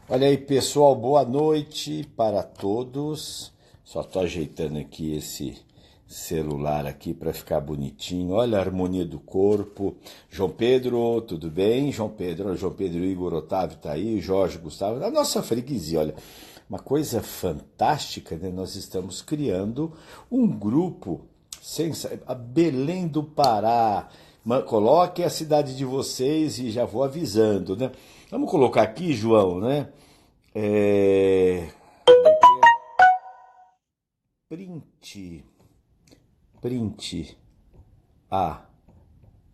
Olha aí, pessoal, boa noite para todos. Só tô ajeitando aqui esse celular aqui para ficar bonitinho. Olha a harmonia do corpo. João Pedro, tudo bem? João Pedro, olha, João Pedro, Igor, Otávio tá aí, Jorge, Gustavo, a nossa freguesia, olha. Uma coisa fantástica, né? Nós estamos criando um grupo, a Belém do Pará. Coloque a cidade de vocês e já vou avisando, né? Vamos colocar aqui, João, né? É... Print, print a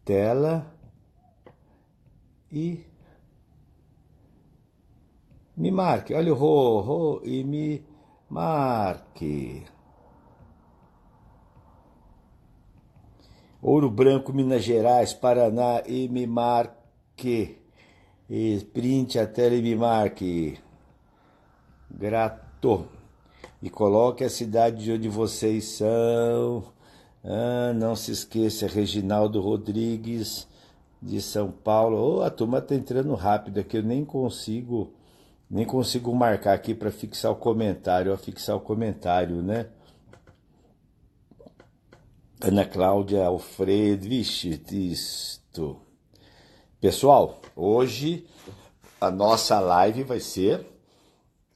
tela e me marque. Olha o e me marque. Ouro Branco, Minas Gerais, Paraná e me marque. E print a tela e me marque. Grato. E coloque a cidade de onde vocês são. Não se esqueça, Reginaldo Rodrigues, de São Paulo. Oh, a turma tá entrando rápido aqui, eu nem consigo marcar aqui para fixar o comentário, né? Ana Cláudia Alfredo, vixe, isto. Pessoal, hoje a nossa live vai ser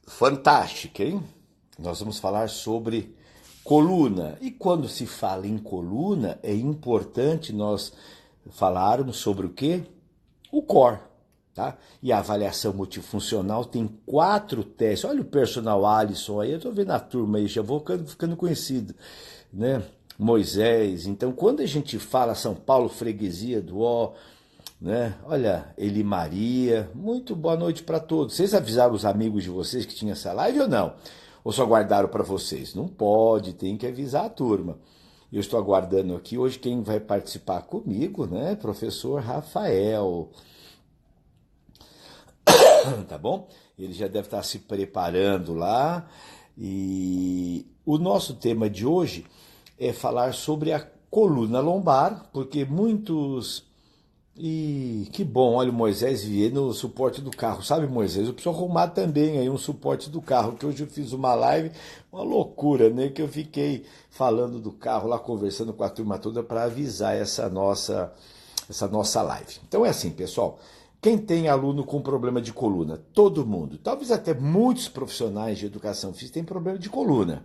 fantástica, hein? Nós vamos falar sobre coluna. E quando se fala em coluna, é importante nós falarmos sobre o quê? O core. Tá? E a avaliação multifuncional tem 4 testes. Olha o personal Alisson aí, eu estou vendo a turma aí, já vou ficando conhecido, né? Moisés. Então, quando a gente fala São Paulo, freguesia do Ó, né? Olha, Eli Maria, muito boa noite para todos. Vocês avisaram os amigos de vocês que tinha essa live ou não? Ou só guardaram para vocês? Não pode, tem que avisar a turma. Eu estou aguardando aqui hoje quem vai participar comigo, né? Professor Rafael, tá bom? Ele já deve estar se preparando lá. E o nosso tema de hoje é falar sobre a coluna lombar, porque muitos. E que bom, olha o Moisés Vier no suporte do carro. Sabe, Moisés, eu preciso arrumar também aí um suporte do carro, que hoje eu fiz uma live, uma loucura, né? Que eu fiquei falando do carro lá, conversando com a turma toda para avisar essa nossa live. Então é assim, pessoal. Quem tem aluno com problema de coluna? Todo mundo. Talvez até muitos profissionais de educação física têm problema de coluna,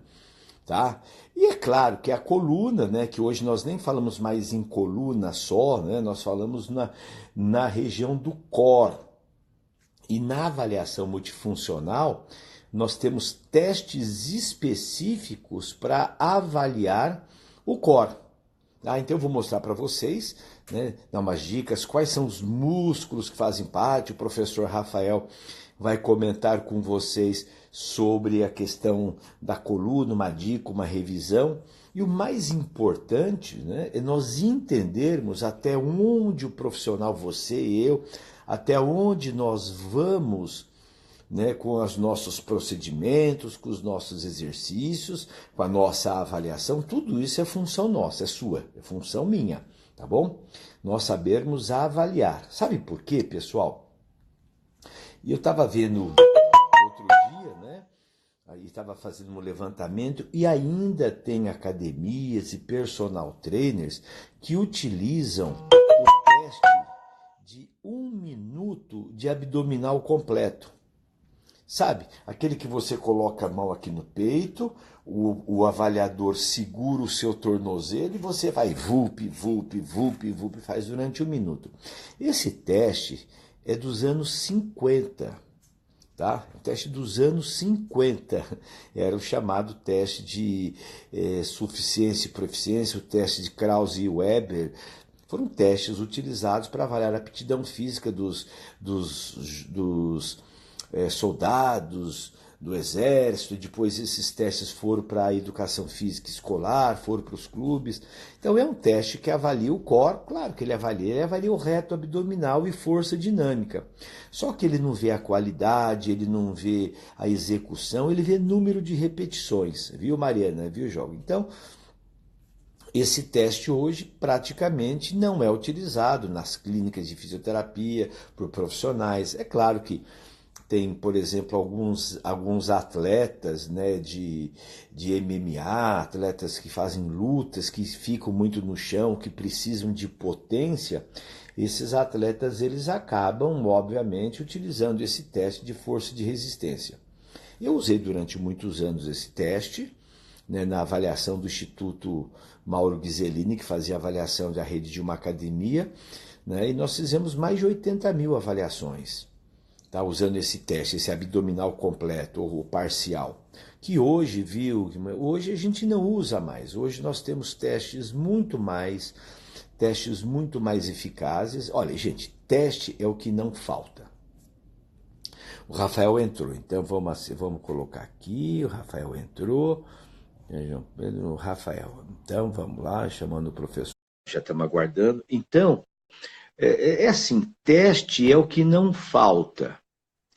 tá? E é claro que a coluna, né, que hoje nós nem falamos mais em coluna só, né, nós falamos na região do core. E na avaliação multifuncional, nós temos testes específicos para avaliar o core. Então eu vou mostrar para vocês, né, dar umas dicas, quais são os músculos que fazem parte. O professor Rafael vai comentar com vocês sobre a questão da coluna, uma dica, uma revisão. E o mais importante, né, é nós entendermos até onde o profissional, você e eu, até onde nós vamos, né, com os nossos procedimentos, com os nossos exercícios, com a nossa avaliação. Tudo isso é função nossa, é sua, é função minha, tá bom? Nós sabermos avaliar. Sabe por quê, pessoal? E eu estava vendo outro dia, né? Aí estava fazendo um levantamento e ainda tem academias e personal trainers que utilizam o teste de 1 minuto de abdominal completo. Sabe, aquele que você coloca a mão aqui no peito, o avaliador segura o seu tornozelo e você vai vup, vup, vup, vup, faz durante 1 minuto. Esse teste é dos anos 50, tá? O teste dos anos 50 era o chamado teste de suficiência e proficiência, o teste de Krause e Weber. Foram testes utilizados para avaliar a aptidão física dos soldados, do exército. Depois esses testes foram para a educação física escolar, foram para os clubes. Então é um teste que avalia o core, claro que ele avalia o reto abdominal e força dinâmica. Só que ele não vê a qualidade, ele não vê a execução, ele vê número de repetições, viu, Mariana, viu, Jogo? Então, esse teste hoje praticamente não é utilizado nas clínicas de fisioterapia por profissionais. É claro que tem, por exemplo, alguns atletas, né, de MMA, atletas que fazem lutas, que ficam muito no chão, que precisam de potência. Esses atletas eles acabam, obviamente, utilizando esse teste de força e de resistência. Eu usei durante muitos anos esse teste, né, na avaliação do Instituto Mauro Ghisellini, que fazia avaliação da rede de uma academia, né, e nós fizemos mais de 80 mil avaliações, tá, usando esse teste, esse abdominal completo ou parcial, que hoje, hoje a gente não usa mais. Hoje nós temos testes muito mais eficazes. Olha, gente, teste é o que não falta. O Rafael entrou, então vamos colocar aqui, o Rafael entrou, João Pedro, o Rafael. Então vamos lá, chamando o professor, já estamos aguardando. Então, é assim, teste é o que não falta.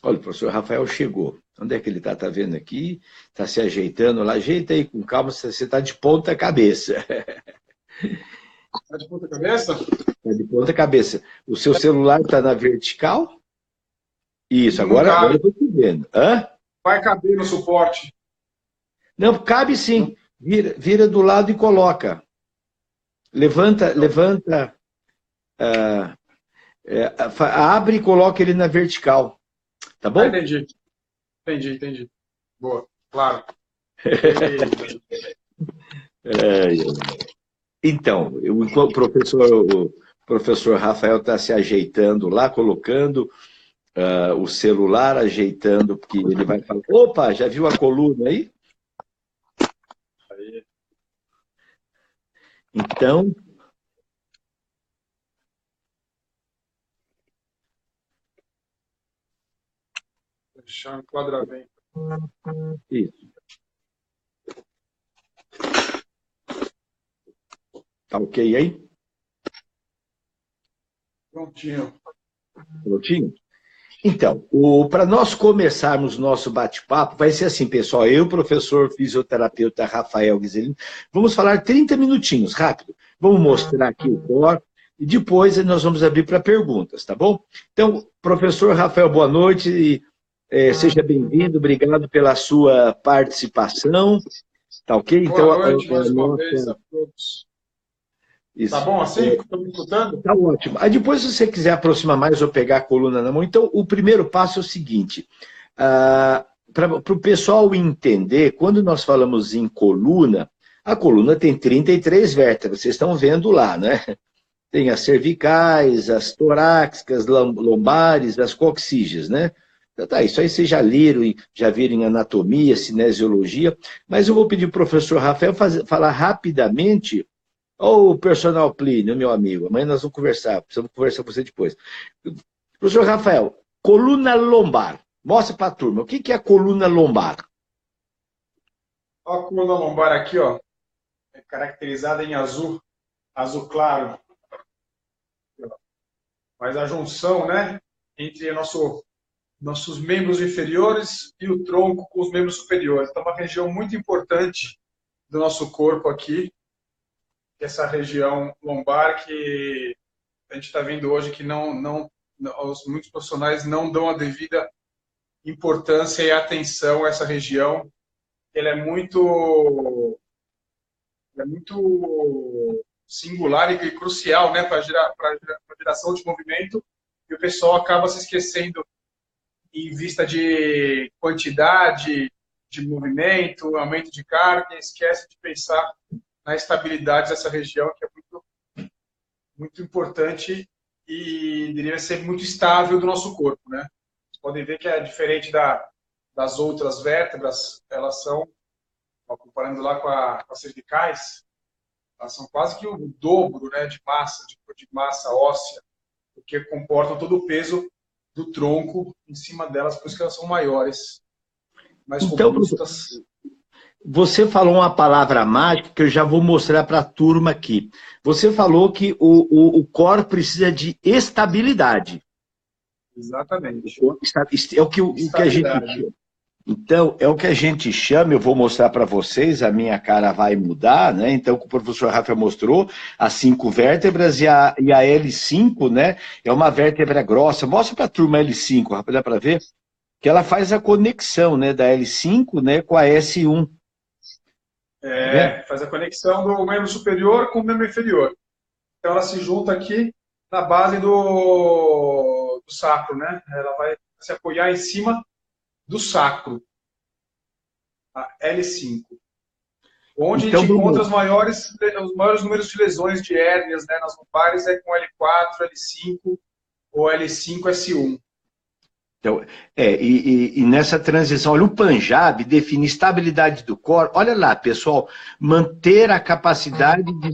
Olha, o professor Rafael chegou. Onde é que ele está? Está vendo aqui? Está se ajeitando lá. Ajeita aí com calma, você está de ponta cabeça. Está de ponta cabeça? Está de ponta cabeça. O seu celular está na vertical? Isso, agora eu estou te vendo. Hã? Vai caber no suporte. Não, cabe sim. Vira do lado e coloca. Levanta, abre e coloca ele na vertical. Tá bom? Entendi. Boa, claro. Então, o professor Rafael está se ajeitando lá, colocando o celular, ajeitando, porque ele vai falar, opa, já viu a coluna aí? Então... Deixar o enquadramento. Isso. Tá ok aí? Prontinho. Prontinho? Então, para nós começarmos nosso bate-papo, vai ser assim, pessoal, eu, professor fisioterapeuta Rafael Ghisellini, vamos falar 30 minutinhos, rápido. Vamos mostrar aqui o core e depois nós vamos abrir para perguntas, tá bom? Então, professor Rafael, boa noite e seja bem-vindo, obrigado pela sua participação, tá ok? Boa noite, mais uma vez a todos. Isso. Tá bom assim? Estão me escutando? Tá ótimo. Aí depois, se você quiser aproximar mais ou pegar a coluna na mão, então o primeiro passo é o seguinte, para o pessoal entender, quando nós falamos em coluna, a coluna tem 33 vértebras, vocês estão vendo lá, né? Tem as cervicais, as torácicas, lombares, as coxígeas, né? Tá, isso aí vocês já leram e já viram em anatomia, cinesiologia, mas eu vou pedir para o professor Rafael falar rapidamente. Ô, personal Plínio, meu amigo, amanhã nós vamos conversar, precisamos conversar com você depois. Professor Rafael, coluna lombar, mostra para a turma, o que é a coluna lombar? Ó, a coluna lombar aqui, ó, é caracterizada em azul claro. Faz a junção, né, entre nossos membros inferiores e o tronco com os membros superiores. Então, é uma região muito importante do nosso corpo aqui, essa região lombar que a gente está vendo hoje que muitos profissionais não dão a devida importância e atenção a essa região. Ela é muito singular e crucial, né, para a geração de movimento, e o pessoal acaba se esquecendo em vista de quantidade de movimento, aumento de carga, esquece de pensar na estabilidade dessa região, que é muito importante e deveria ser muito estável do nosso corpo, né? Vocês podem ver que é diferente das outras vértebras, elas são, comparando lá com as cervicais, elas são quase que o dobro, né, de massa óssea, porque comportam todo o peso do tronco em cima delas, por isso que elas são maiores, mais robustas. Você falou uma palavra mágica que eu já vou mostrar para a turma aqui. Você falou que o core precisa de estabilidade. Exatamente. É o que a gente chama. Então, é o que a gente chama, eu vou mostrar para vocês, a minha cara vai mudar, né? Então, o professor Rafael mostrou as 5 vértebras e a L5, né? É uma vértebra grossa. Mostra para a turma L5, Rafael, dá para ver? que ela faz a conexão, né, da L5, né, com a S1. Faz a conexão do membro superior com o membro inferior. Então ela se junta aqui na base do sacro, né? Ela vai se apoiar em cima do sacro, a L5. Onde Então, a gente encontra os maiores números de lesões de hérnias, né, nas lombares é com L4, L5 ou L5, S1. Então, e nessa transição, olha, o Punjab define estabilidade do core. Olha lá, pessoal, manter a capacidade de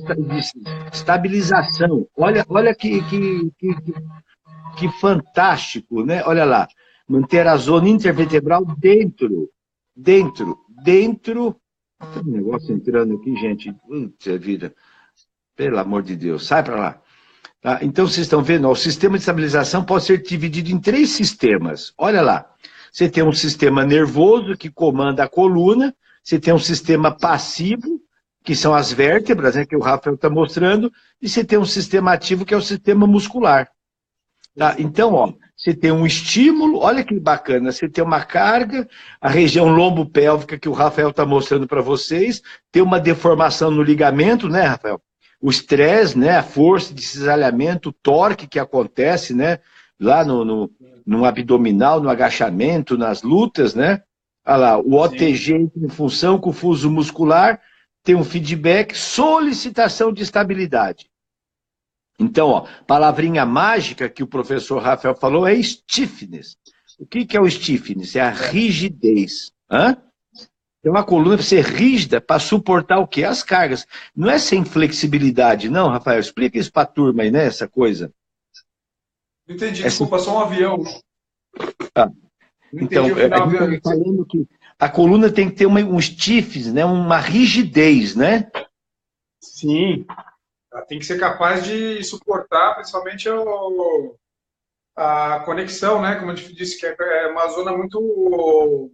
estabilização. Olha que fantástico, né? Olha lá, manter a zona intervertebral dentro. Tem um negócio entrando aqui, gente. Puta vida. Pelo amor de Deus, sai para lá. Tá? Então, vocês estão vendo, ó, o sistema de estabilização pode ser dividido em 3 sistemas. Olha lá, você tem um sistema nervoso que comanda a coluna, você tem um sistema passivo, que são as vértebras, né, que o Rafael está mostrando, e você tem um sistema ativo, que é o sistema muscular. Tá? Então, ó, você tem um estímulo, olha que bacana, você tem uma carga, a região lombopélvica que o Rafael está mostrando para vocês, tem uma deformação no ligamento, né, Rafael? O estresse, né, a força de cisalhamento, o torque que acontece, né, lá no abdominal, no agachamento, nas lutas, né? Olha lá, o OTG em função com o fuso muscular, tem um feedback, solicitação de estabilidade. Então, ó, palavrinha mágica que o professor Rafael falou é stiffness. O que é o stiffness? É a rigidez. Então, a coluna precisa ser rígida para suportar o quê? As cargas. Não é sem flexibilidade, não, Rafael? Explica isso para a turma aí, né, essa coisa. Não entendi, desculpa, só um avião. Então, a gente está falando que a coluna tem que ter um stiffness, né, uma rigidez, né? Sim, ela tem que ser capaz de suportar, principalmente a conexão, né? Como a gente disse, que é uma zona muito...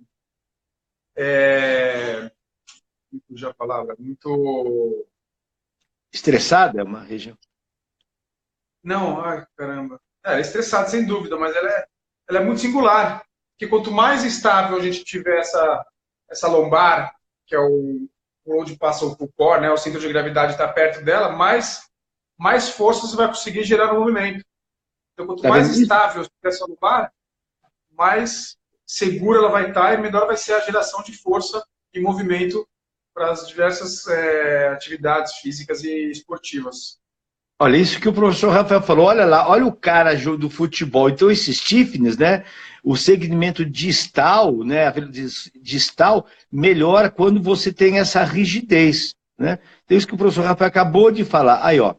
a palavra, muito... Estressada é uma região? Não, ai, caramba. É estressada, sem dúvida, mas ela é muito singular. Porque quanto mais estável a gente tiver essa lombar, que é onde passa o core, né? O centro de gravidade está perto dela, mais força você vai conseguir gerar no movimento. Então, quanto mais estável tiver essa lombar, mais segura ela vai estar e menor vai ser a geração de força e movimento para as diversas atividades físicas e esportivas. Olha, isso que o professor Rafael falou, olha lá, olha o cara do futebol. Então, esse stiffness, né, o segmento distal, né, distal, melhora quando você tem essa rigidez, né? Então, isso que o professor Rafael acabou de falar. Aí, ó,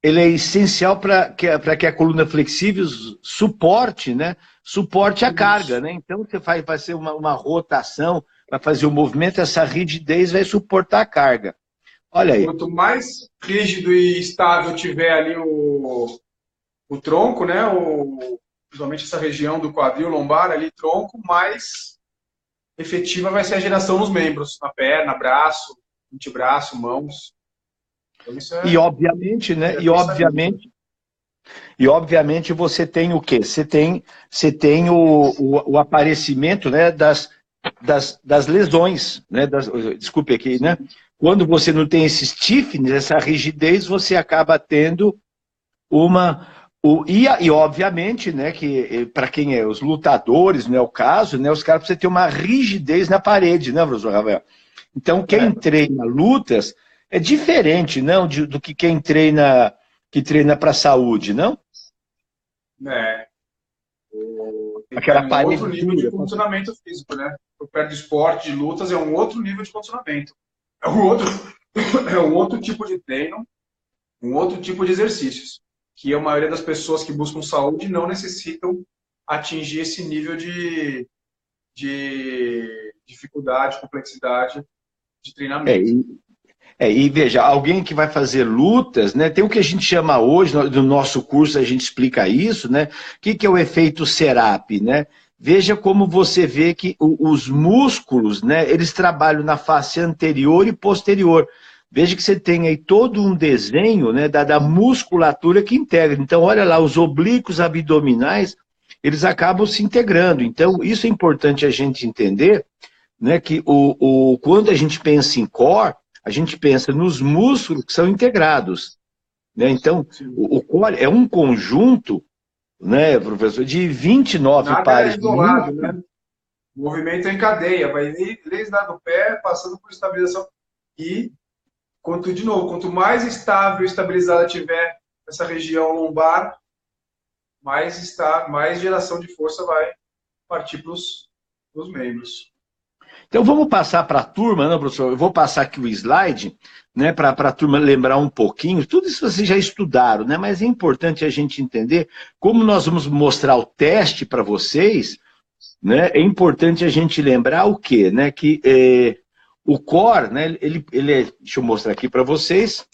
ele é essencial para que a coluna flexível suporte, né, suporte a carga, né? Então, você vai ser uma rotação, vai fazer o movimento, essa rigidez vai suportar a carga. Olha aí. Quanto mais rígido e estável tiver ali o tronco, né? Principalmente essa região do quadril lombar ali, tronco, mais efetiva vai ser a geração nos membros, na perna, braço, antebraço, mãos. Então, isso e obviamente, né? E obviamente você tem o quê? Você tem o aparecimento, né, das lesões, né? Desculpe aqui, né? Quando você não tem esse stiffness, essa rigidez, você acaba tendo e obviamente, né, que para quem é os lutadores, não é o caso, né, os caras precisam ter uma rigidez na parede, né, professor Rafael? Então, quem treina lutas é diferente, não, do que quem treina para a saúde, não? Aquela parede. É um outro nível de condicionamento físico, né? O pé de esporte, de lutas, é um outro nível de condicionamento. É um outro tipo de treino, um outro tipo de exercícios, que a maioria das pessoas que buscam saúde não necessitam atingir esse nível de dificuldade, complexidade de treinamento. E veja, alguém que vai fazer lutas, né, tem o que a gente chama hoje, no nosso curso a gente explica isso, né? O que é o efeito Serap, né? Veja como você vê que os músculos, né, eles trabalham na face anterior e posterior. Veja que você tem aí todo um desenho, né, da musculatura que integra. Então, olha lá, os oblíquos abdominais, eles acabam se integrando. Então, isso é importante a gente entender, né, que quando a gente pensa em core, a gente pensa nos músculos que são integrados. Né? Então, o core é um conjunto, né, professor, de 29 Nada é pares de isolado, músculos. né? O movimento é em cadeia, vai desde lá do pé, passando por estabilização. E, de novo, quanto mais estável e estabilizada tiver essa região lombar, mais geração de força vai partir para os membros. Então vamos passar para a turma, né, professor? Eu vou passar aqui o slide, né, para a turma lembrar um pouquinho. Tudo isso vocês já estudaram, né? Mas é importante a gente entender como nós vamos mostrar o teste para vocês, né? É importante a gente lembrar o quê? Né? Que o core, né, deixa eu mostrar aqui para vocês.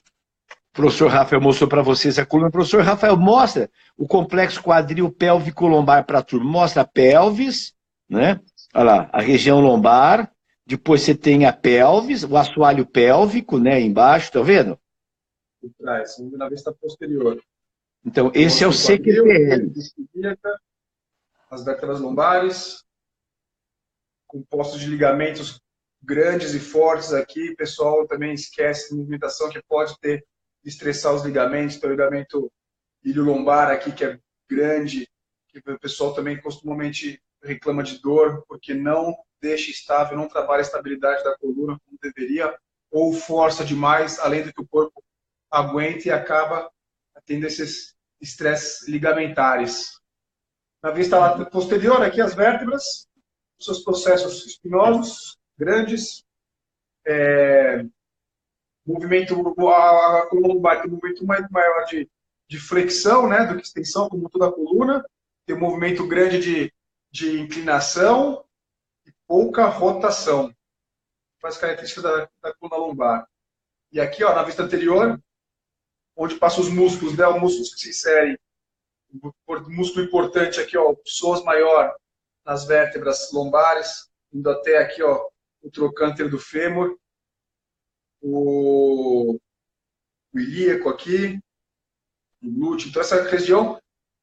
O professor Rafael mostrou para vocês a coluna. O professor Rafael mostra o complexo quadril pélvico lombar para a turma. Mostra a pelvis, né? Olha lá, a região lombar. Depois você tem a pelvis, o assoalho pélvico, né? Embaixo, tá vendo? Por trás, na vista posterior. Então, esse é o CQPL. As vértebras lombares, compostos de ligamentos grandes e fortes aqui. O pessoal também esquece de movimentação que pode estressar os ligamentos. Então, o ligamento ilho-lombar aqui, que é grande, que o pessoal também costumamente reclama de dor, porque não deixa estável, não trabalha a estabilidade da coluna como deveria, ou força demais, além do que o corpo aguenta, e acaba tendo esses estresses ligamentares. Na vista posterior, aqui as vértebras, seus processos espinosos, grandes, movimento, a coluna lombar tem um movimento mais maior de flexão, né, do que extensão, como toda a coluna, tem um movimento grande de inclinação e pouca rotação, faz característica da coluna lombar. E aqui, ó, na vista anterior, onde passam os músculos, né, os músculos que se inserem, o músculo importante aqui, ó, o psoas maior nas vértebras lombares, indo até aqui, ó, o trocânter do fêmur, o ilíaco aqui, o glúteo. Então, essa região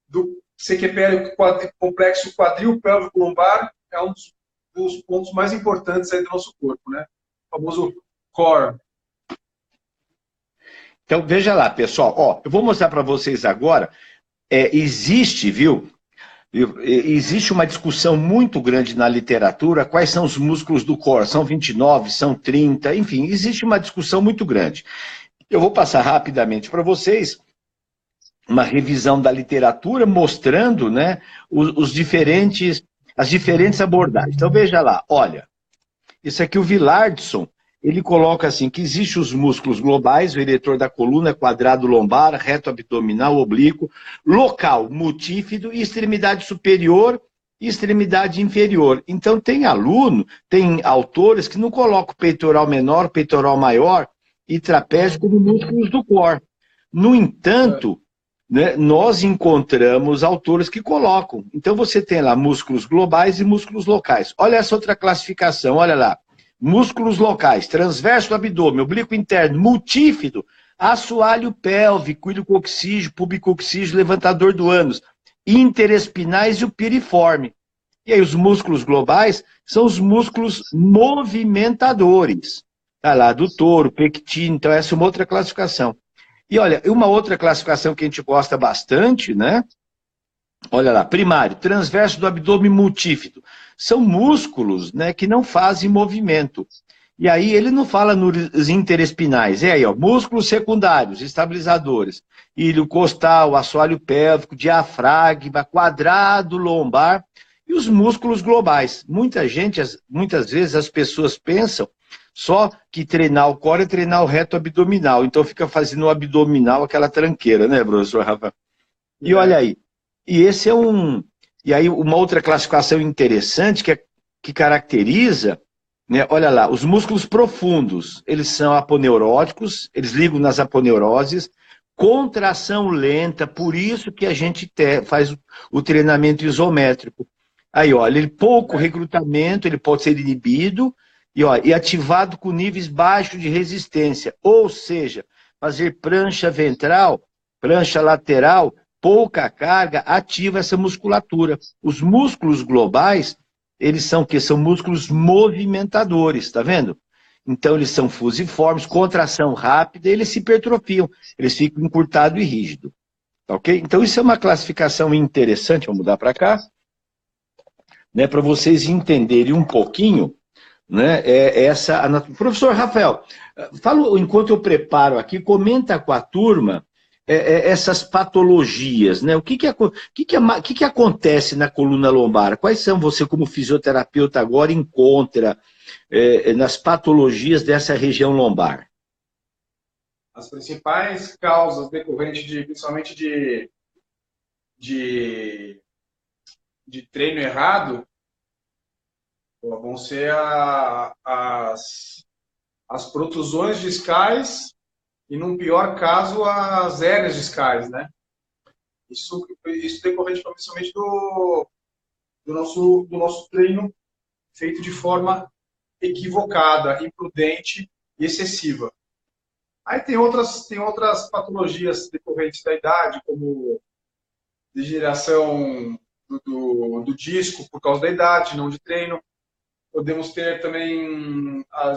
do CQPL, complexo quadril pélvico lombar, é um dos pontos mais importantes aí do nosso corpo, né? O famoso core. Então, veja lá, pessoal. Ó, eu vou mostrar para vocês agora. Existe, viu? Existe uma discussão muito grande na literatura, quais são os músculos do core, são 29, são 30, enfim, existe uma discussão muito grande. Eu vou passar rapidamente para vocês uma revisão da literatura mostrando, né, as diferentes abordagens. Então veja lá, olha, isso aqui o Villardson, ele coloca assim, que existem os músculos globais, o eretor da coluna, quadrado lombar, reto abdominal, oblíquo, local, multífido, e extremidade superior e extremidade inferior. Então tem autores que não colocam peitoral menor, peitoral maior e trapézio como músculos do core. No entanto, né, nós encontramos autores que colocam. Então você tem lá músculos globais e músculos locais. Olha essa outra classificação, olha lá. Músculos locais, transverso do abdômen, oblíquo interno, multífido, assoalho pélvico, ilho-coxígeo, púbico-coxígeo, levantador do ânus, interespinais e o piriforme. E aí os músculos globais são os músculos movimentadores. Tá lá, adutor, pectino, então essa é uma outra classificação. E olha, uma outra classificação que a gente gosta bastante, né? Olha lá, primário, transverso do abdômen multífido. São músculos, né, que não fazem movimento. E aí ele não fala nos interespinais. É aí, ó, músculos secundários, estabilizadores. Ilho costal, assoalho pélvico, diafragma, quadrado lombar e os músculos globais. Muitas vezes as pessoas pensam só que treinar o core é treinar o reto abdominal. Então fica fazendo o abdominal aquela tranqueira, né, professor Rafa? E olha aí. E esse é E aí uma outra classificação interessante que caracteriza, né, olha lá, os músculos profundos, eles são aponeuróticos, eles ligam nas aponeuroses, contração lenta, por isso que a gente faz o treinamento isométrico. Aí, olha, pouco recrutamento, ele pode ser inibido e ativado com níveis baixos de resistência, ou seja, fazer prancha ventral, prancha lateral, pouca carga ativa essa musculatura. Os músculos globais, eles são o quê? São músculos movimentadores, tá vendo? Então eles são fusiformes, contração rápida, eles se hipertrofiam, eles ficam encurtado e rígido. Tá ok? Então isso é uma classificação interessante, vamos mudar para cá, né, para vocês entenderem um pouquinho, né, Professor Rafael, fala, enquanto eu preparo aqui, comenta com a turma essas patologias, né? O que acontece na coluna lombar? Quais são, você como fisioterapeuta agora encontra nas patologias dessa região lombar? As principais causas decorrentes principalmente de treino errado vão ser as protusões discais e, num pior caso, as hérnias discais, né? Isso decorrente principalmente do nosso treino feito de forma equivocada, imprudente e excessiva. Aí tem outras patologias decorrentes da idade, como degeneração do disco por causa da idade, não de treino. Podemos ter também a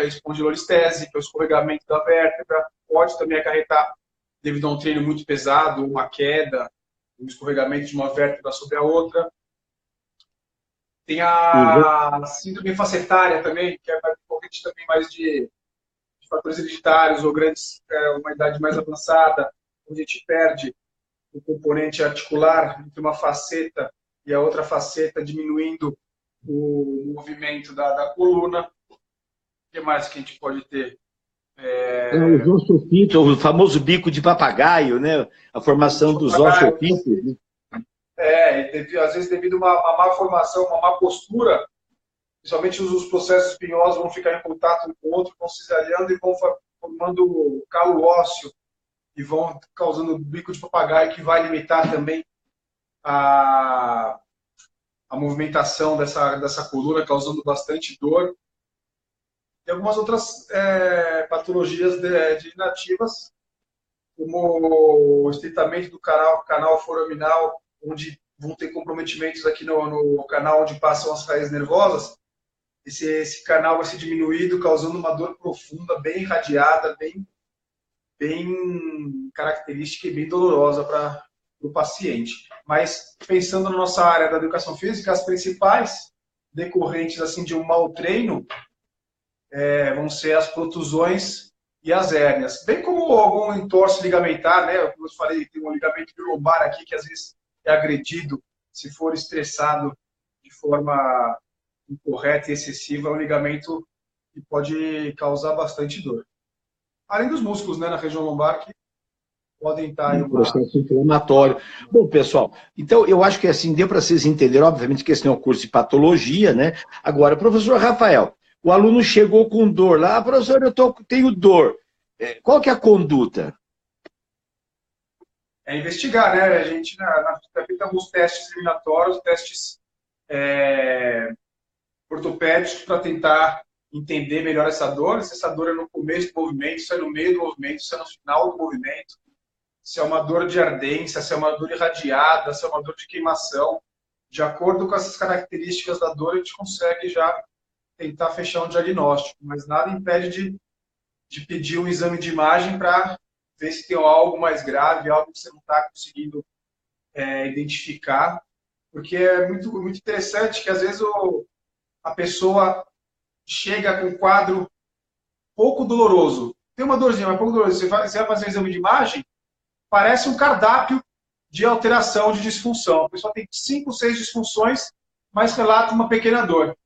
espondilolistese, que é o escorregamento da vértebra. Pode também acarretar, devido a um treino muito pesado, uma queda, um escorregamento de uma vértebra sobre a outra. Tem a síndrome facetária também, que é decorrente também mais de fatores hereditários ou uma idade mais avançada, onde a gente perde o componente articular entre uma faceta e a outra faceta, diminuindo o movimento da coluna. O que mais que a gente pode ter? Os ossofíteos, o famoso bico de papagaio, né? A formação dos ossofíteos. Às vezes devido a uma má formação, uma má postura, principalmente os processos espinhosos vão ficar em contato um com o outro, vão se cisalhando e vão formando calo ósseo e vão causando bico de papagaio, que vai limitar também a movimentação dessa coluna, causando bastante dor. E algumas outras patologias degenerativas, como o estreitamento do canal foraminal, onde vão ter comprometimentos aqui no canal onde passam as raízes nervosas. Esse canal vai ser diminuído, causando uma dor profunda, bem irradiada, bem característica e bem dolorosa para o paciente. Mas, pensando na nossa área da educação física, as principais decorrentes assim, de um mau treino vão ser as protusões e as hérnias. Bem como algum entorse ligamentar, né? Como eu falei, tem um ligamento lombar aqui que às vezes é agredido se for estressado de forma incorreta e excessiva, é um ligamento que pode causar bastante dor. Além dos músculos, né, na região lombar, que podem estar em um processo inflamatório. Bom, pessoal, então eu acho que assim, deu para vocês entenderem, obviamente que esse não é um curso de patologia, né? Agora, professor Rafael, o aluno chegou com dor lá, professor, tenho dor. Qual que é a conduta? É investigar, né? A gente na fisioterapia alguns testes eliminatórios, testes ortopédicos para tentar entender melhor essa dor, se essa dor é no começo do movimento, se é no meio do movimento, se é no final do movimento, se é uma dor de ardência, se é uma dor irradiada, se é uma dor de queimação. De acordo com essas características da dor, a gente consegue já tentar fechar um diagnóstico, mas nada impede de pedir um exame de imagem para ver se tem algo mais grave, algo que você não está conseguindo identificar, porque é muito, muito interessante que às vezes a pessoa chega com um quadro pouco doloroso, tem uma dorzinha, mas pouco doloroso, você vai fazer um exame de imagem, parece um cardápio de alteração, de disfunção. A pessoa tem 5, 6 disfunções, mas relata uma pequena dor.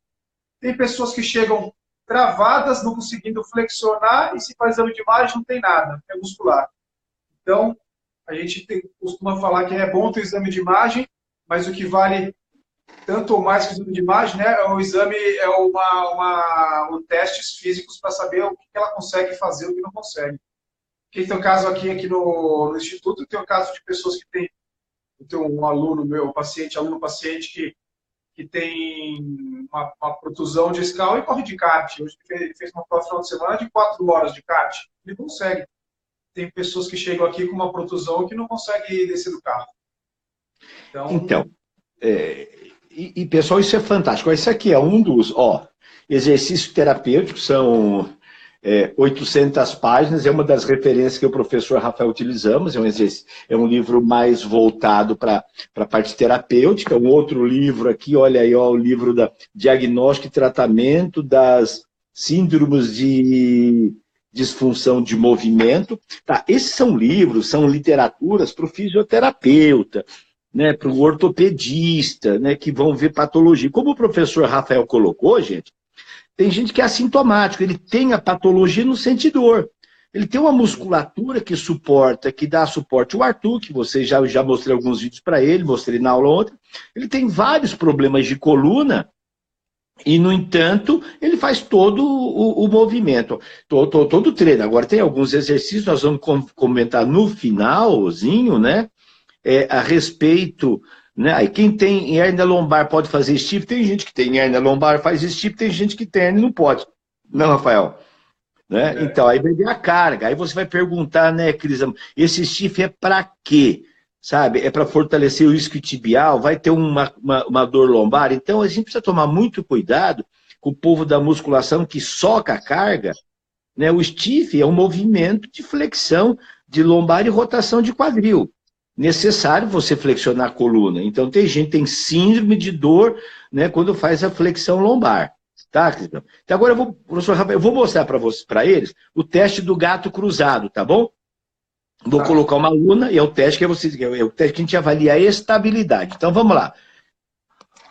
Tem pessoas que chegam travadas, não conseguindo flexionar, e se faz exame de imagem, não tem nada, é muscular. Então, a gente costuma falar que é bom ter exame de imagem, mas o que vale tanto ou mais que o exame de imagem, né, um testes físicos para saber o que ela consegue fazer e o que não consegue. Quem tem um caso aqui no Instituto, tem um caso de pessoas que têm, tem um aluno meu, aluno-paciente, que tem uma protusão discal e corre de kart. Hoje ele fez uma prova no final de semana de 4 horas de kart. Ele consegue. tem pessoas que chegam aqui com uma protusão que não conseguem descer do carro. Então, pessoal, isso é fantástico. Isso aqui é um dos, exercícios terapêuticos, são 800 páginas, é uma das referências que o professor Rafael utilizamos, é um livro mais voltado para a parte terapêutica. Um outro livro aqui, olha aí, o livro da Diagnóstico e Tratamento das Síndromes de Disfunção de Movimento. Tá, esses são livros, são literaturas para o fisioterapeuta, né, para o ortopedista, né, que vão ver patologia. Como o professor Rafael colocou, gente, tem gente que é assintomático, ele tem a patologia no sentidor. Ele tem uma musculatura que suporta, que dá suporte. O Arthur, que você já mostrei alguns vídeos para ele, mostrei na aula ontem, ele tem vários problemas de coluna e, no entanto, ele faz todo o movimento, todo o treino. Agora, tem alguns exercícios, nós vamos comentar no finalzinho, né? A respeito, né? Aí quem tem hérnia lombar pode fazer stiff, tem gente que tem hérnia lombar faz stiff, tem gente que tem hérnia e não pode. Não, Rafael? Né? Então, aí vai ver a carga, aí você vai perguntar, né, Cris, esse stiff é para quê? Sabe? É para fortalecer o isquiotibial, vai ter uma dor lombar, então a gente precisa tomar muito cuidado com o povo da musculação que soca a carga, né? O stiff é um movimento de flexão de lombar e rotação de quadril. Necessário você flexionar a coluna. Então, tem gente que tem síndrome de dor, né, quando faz a flexão lombar. Tá, Cristão? Então, agora, professor Rafael, eu vou mostrar para eles o teste do gato cruzado, tá bom? Vou colocar uma aluna e é o teste que é o teste que a gente avalia a estabilidade. Então, vamos lá.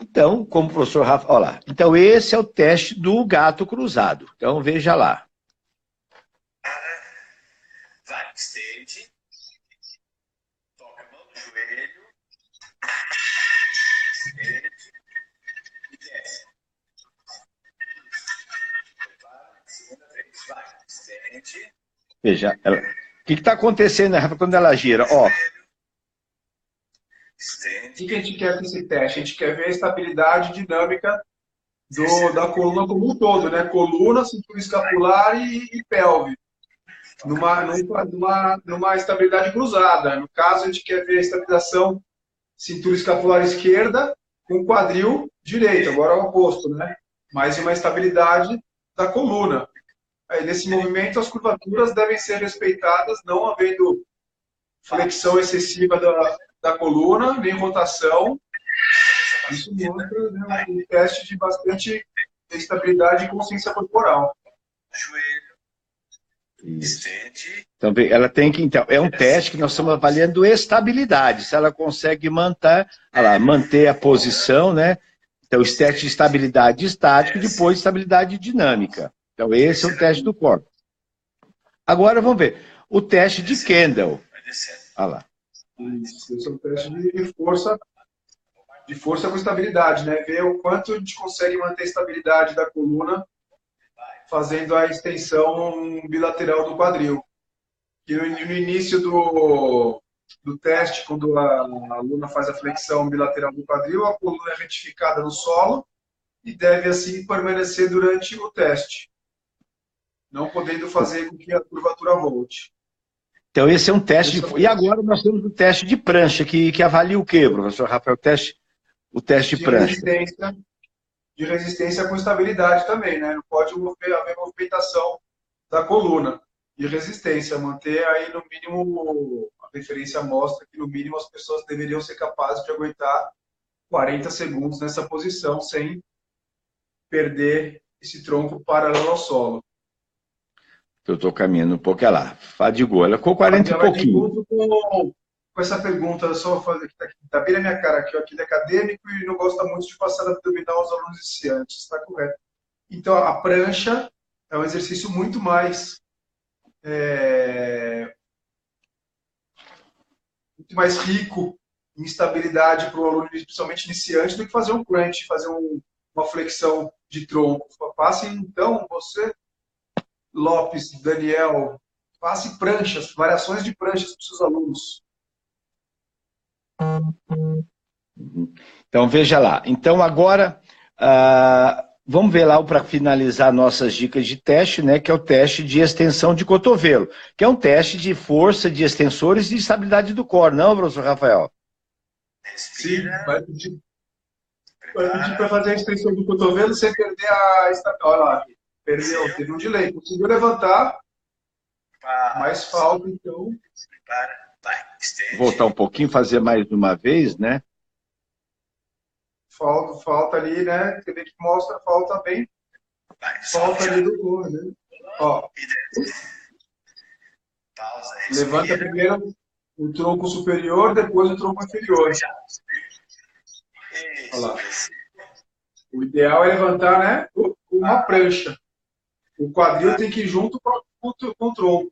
Então, como o professor Rafael, olha lá. Então, esse é o teste do gato cruzado. Então, veja lá. Vai, stage. Veja, o que está acontecendo, né, quando ela gira? Ó. O que a gente quer com esse teste? A gente quer ver a estabilidade dinâmica da coluna como um todo, né? Coluna, cintura escapular e pelve. Numa estabilidade cruzada. No caso, a gente quer ver a estabilização cintura escapular esquerda com quadril direito. Agora é o oposto, né? Mais uma estabilidade da coluna. Aí, nesse movimento, as curvaturas devem ser respeitadas, não havendo flexão excessiva da coluna, nem rotação. Isso mostra, né, um teste de bastante estabilidade e consciência corporal. Isso. Então, ela tem que, então, é um teste que nós estamos avaliando estabilidade, se ela consegue manter a posição, né? Então, esse teste de estabilidade estática e depois estabilidade dinâmica. Então, esse é o teste do corpo. Agora, vamos ver. O teste de Kendall. Olha lá. Isso, esse é um teste de força com estabilidade, né? Ver o quanto a gente consegue manter a estabilidade da coluna fazendo a extensão bilateral do quadril. E no início do teste, quando a aluna faz a flexão bilateral do quadril, a coluna é retificada no solo e deve, assim, permanecer durante o teste, não podendo fazer com que a curvatura volte. Então, esse é um teste. E agora nós temos o teste de prancha, que avalia o quê, professor Rafael? O teste de prancha. De resistência com estabilidade também, né? Não pode haver movimentação da coluna. E resistência, manter aí no mínimo, a referência mostra que no mínimo as pessoas deveriam ser capazes de aguentar 40 segundos nessa posição sem perder esse tronco paralelo ao solo. Eu estou caminhando um pouco, olha lá, fadigou, ela ficou 40 e pouquinho. Com essa pergunta, eu só fazer que tá bem na minha cara aqui, ele é acadêmico e não gosta muito de passar abdominal aos alunos iniciantes, está correto. Então, a prancha é um exercício muito mais rico em estabilidade para o aluno, principalmente iniciante, do que fazer um crunch, fazer uma flexão de tronco. Passe, então, você, Lopes, Daniel, passe pranchas, variações de pranchas para os seus alunos. Então, veja lá. Então, agora, vamos ver lá para finalizar nossas dicas de teste, né, que é o teste de extensão de cotovelo, que é um teste de força de extensores e de estabilidade do core, não, professor Rafael? Sim, vai pedir para fazer a extensão do cotovelo sem perder a estabilidade. Olha lá, perdeu, teve um delay. Conseguiu levantar, mas falta, então. Voltar um pouquinho, fazer mais uma vez, né? Falta ali, né? Você vê que mostra, falta bem. Falta ali do core, né? Ó. Levanta primeiro o tronco superior, depois o tronco inferior. Olha lá. O ideal é levantar, né, uma prancha. O quadril tem que ir junto com o tronco.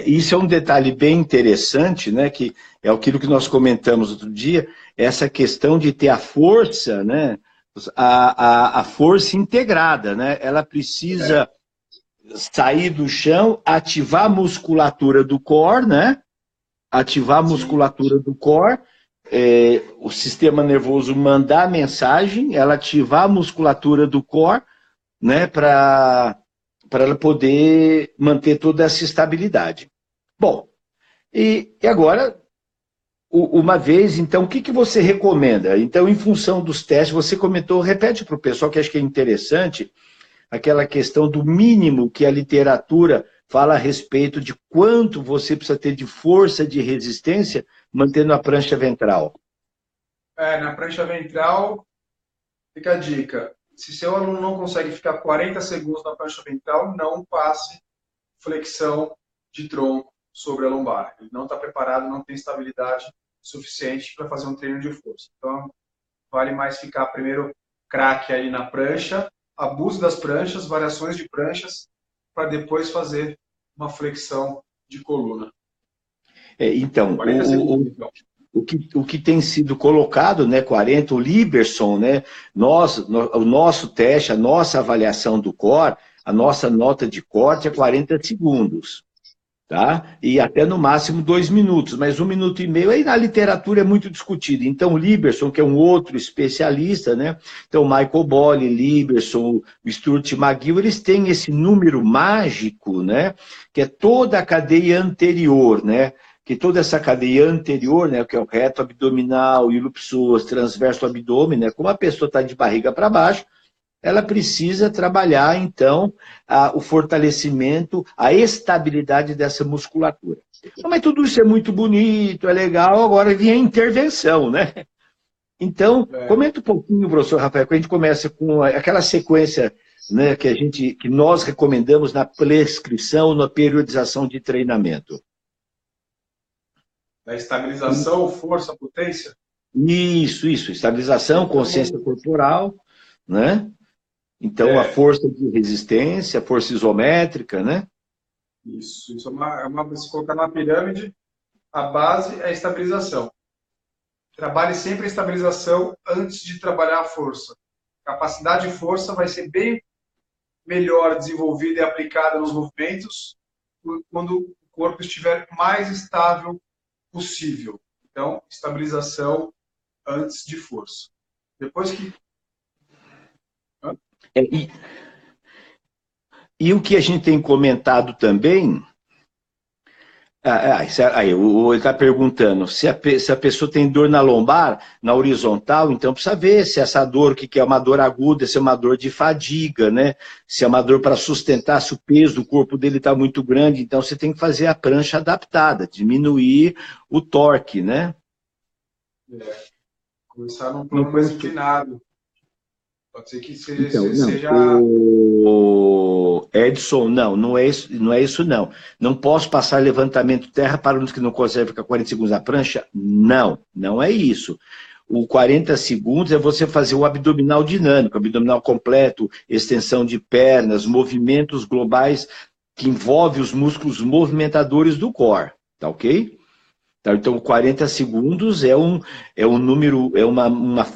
Isso é um detalhe bem interessante, né, que é aquilo que nós comentamos outro dia, essa questão de ter a força, né, a força integrada, né, ela precisa sair do chão, ativar a musculatura do core, né, ativar a musculatura do core, o sistema nervoso mandar a mensagem, ela ativar a musculatura do core, né, para ela poder manter toda essa estabilidade. Bom, e agora, uma vez, então, o que você recomenda? Então, em função dos testes, você comentou, repete para o pessoal que acho que é interessante, aquela questão do mínimo que a literatura fala a respeito de quanto você precisa ter de força de resistência mantendo a prancha ventral. Na prancha ventral, fica a dica. Se seu aluno não consegue ficar 40 segundos na prancha ventral, não passe flexão de tronco sobre a lombar. Ele não está preparado, não tem estabilidade suficiente para fazer um treino de força. Então, vale mais ficar primeiro craque aí na prancha, abuso das pranchas, variações de pranchas, para depois fazer uma flexão de coluna. Então, 40 segundos, então. O que tem sido colocado, né, 40, o Liberson, né, o nosso teste, a nossa avaliação do core, a nossa nota de corte é 40 segundos, tá? E até no máximo 2 minutos, mas 1 minuto e meio, aí na literatura é muito discutido. Então, o Liberson, que é um outro especialista, né, então Michael Bolle, Liberson, o Stuart McGill, eles têm esse número mágico, né, que é toda a cadeia anterior, né, que toda essa cadeia anterior, né, que é o reto abdominal, ilupsoas, transverso abdômen, né, como a pessoa está de barriga para baixo, ela precisa trabalhar, então, o fortalecimento, a estabilidade dessa musculatura. Mas tudo isso é muito bonito, é legal, agora vem a intervenção, né? Então, comenta um pouquinho, professor Rafael, que a gente começa com aquela sequência, né, que nós recomendamos na prescrição, na periodização de treinamento. Da estabilização, força, potência? Isso, estabilização, consciência corporal, né? Então, a força de resistência, a força isométrica, né? Isso se colocar na pirâmide, a base é a estabilização. Trabalhe sempre a estabilização antes de trabalhar a força. Capacidade de força vai ser bem melhor desenvolvida e aplicada nos movimentos quando o corpo estiver mais estável possível. Então, estabilização antes de força. Depois que... E o que a gente tem comentado também... ele está perguntando se a pessoa tem dor na lombar, na horizontal, então precisa ver se essa dor, que é uma dor aguda, se é uma dor de fadiga, né? Se é uma dor para sustentar, se o peso do corpo dele está muito grande, então você tem que fazer a prancha adaptada, diminuir o torque, né? Começar num plano mais inclinado. Pode ser que seja... Edson, não é isso não. Não posso passar levantamento terra para alunos que não conseguem ficar 40 segundos na prancha? Não é isso. O 40 segundos é você fazer o abdominal dinâmico, abdominal completo, extensão de pernas, movimentos globais que envolvem os músculos movimentadores do core, tá ok? Então, 40 segundos é um número,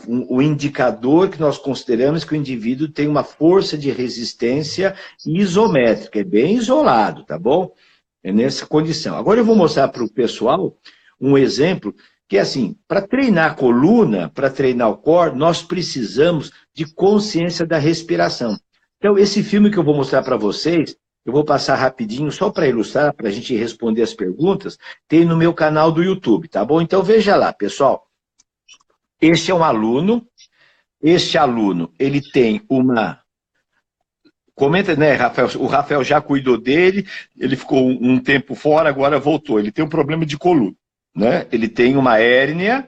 um indicador que nós consideramos que o indivíduo tem uma força de resistência isométrica, é bem isolado, tá bom? É nessa condição. Agora eu vou mostrar para o pessoal um exemplo que é assim, para treinar a coluna, para treinar o core, nós precisamos de consciência da respiração. Então, esse filme que eu vou mostrar para vocês, eu vou passar rapidinho, só para ilustrar, para a gente responder as perguntas, tem no meu canal do YouTube, tá bom? Então, veja lá, pessoal. Este é um aluno, este aluno, ele tem uma... Comenta, né, Rafael? O Rafael já cuidou dele, ele ficou um tempo fora, agora voltou. Ele tem um problema de coluna, né? Ele tem uma hérnia,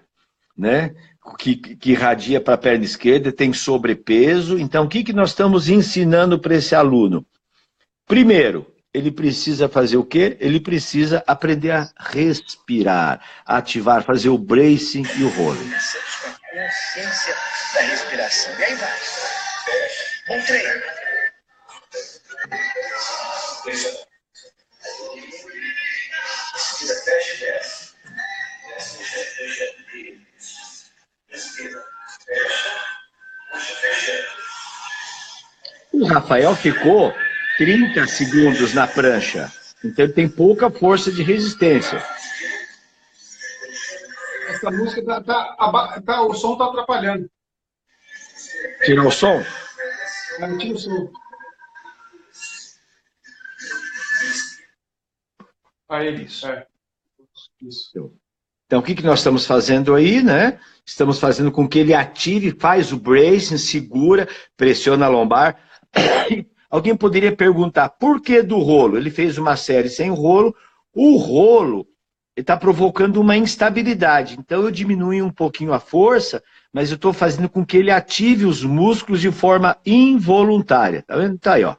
né, que irradia para a perna esquerda, tem sobrepeso. Então, o que nós estamos ensinando para esse aluno? Primeiro, ele precisa fazer o quê? Ele precisa aprender a respirar, ativar, fazer o bracing e o rolling. Consciência da respiração. E aí vai. Bom treino. Respira, fecha e desce. Respira, fecha, puxa, fecha. O Rafael ficou 30 segundos na prancha. Então ele tem pouca força de resistência. Essa música o som tá atrapalhando. Tirar o som? Tira o som. Aí, isso. Isso. Então, o que nós estamos fazendo aí, né? Estamos fazendo com que ele ative, faz o bracing, segura, pressiona a lombar. Alguém poderia perguntar, por que do rolo? Ele fez uma série sem rolo. O rolo está provocando uma instabilidade. Então, eu diminuo um pouquinho a força, mas eu estou fazendo com que ele ative os músculos de forma involuntária. Tá vendo? Tá aí, ó.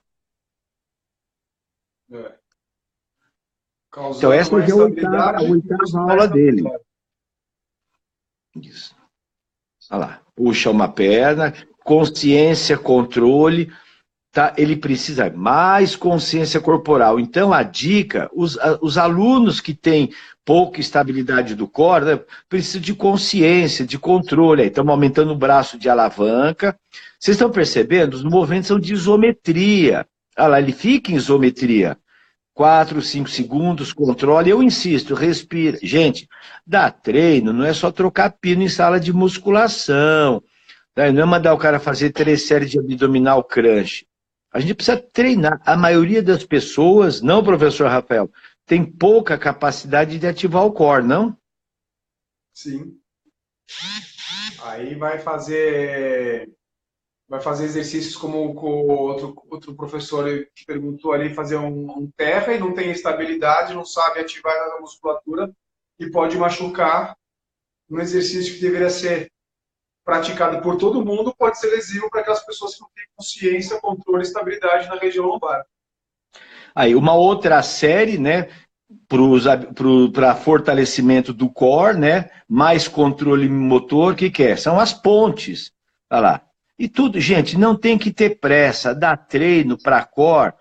Então, essa é a oitava aula dele. Isso. Olha lá. Puxa uma perna, consciência, controle. Tá? Ele precisa mais consciência corporal. Então, a dica, os alunos que têm pouca estabilidade do core, né, precisam de consciência, de controle. Aí, estamos aumentando o braço de alavanca. Vocês estão percebendo? Os movimentos são de isometria. Olha lá, ele fica em isometria. 4, 5 segundos, controle. Eu insisto, respira. Gente, dá treino, não é só trocar pino em sala de musculação. Né? Não é mandar o cara fazer 3 séries de abdominal crunch. A gente precisa treinar. A maioria das pessoas, não, professor Rafael, tem pouca capacidade de ativar o core, não? Sim. Aí vai fazer exercícios como o outro professor que perguntou ali, fazer um terra e não tem estabilidade, não sabe ativar a musculatura e pode machucar um exercício que deveria ser praticado por todo mundo, pode ser lesivo para aquelas pessoas que não têm consciência, controle e estabilidade na região lombar. Aí, uma outra série, né, para fortalecimento do core, né, mais controle motor, o que é? São as pontes. Olha lá. E tudo, gente, não tem que ter pressa, dá treino para core.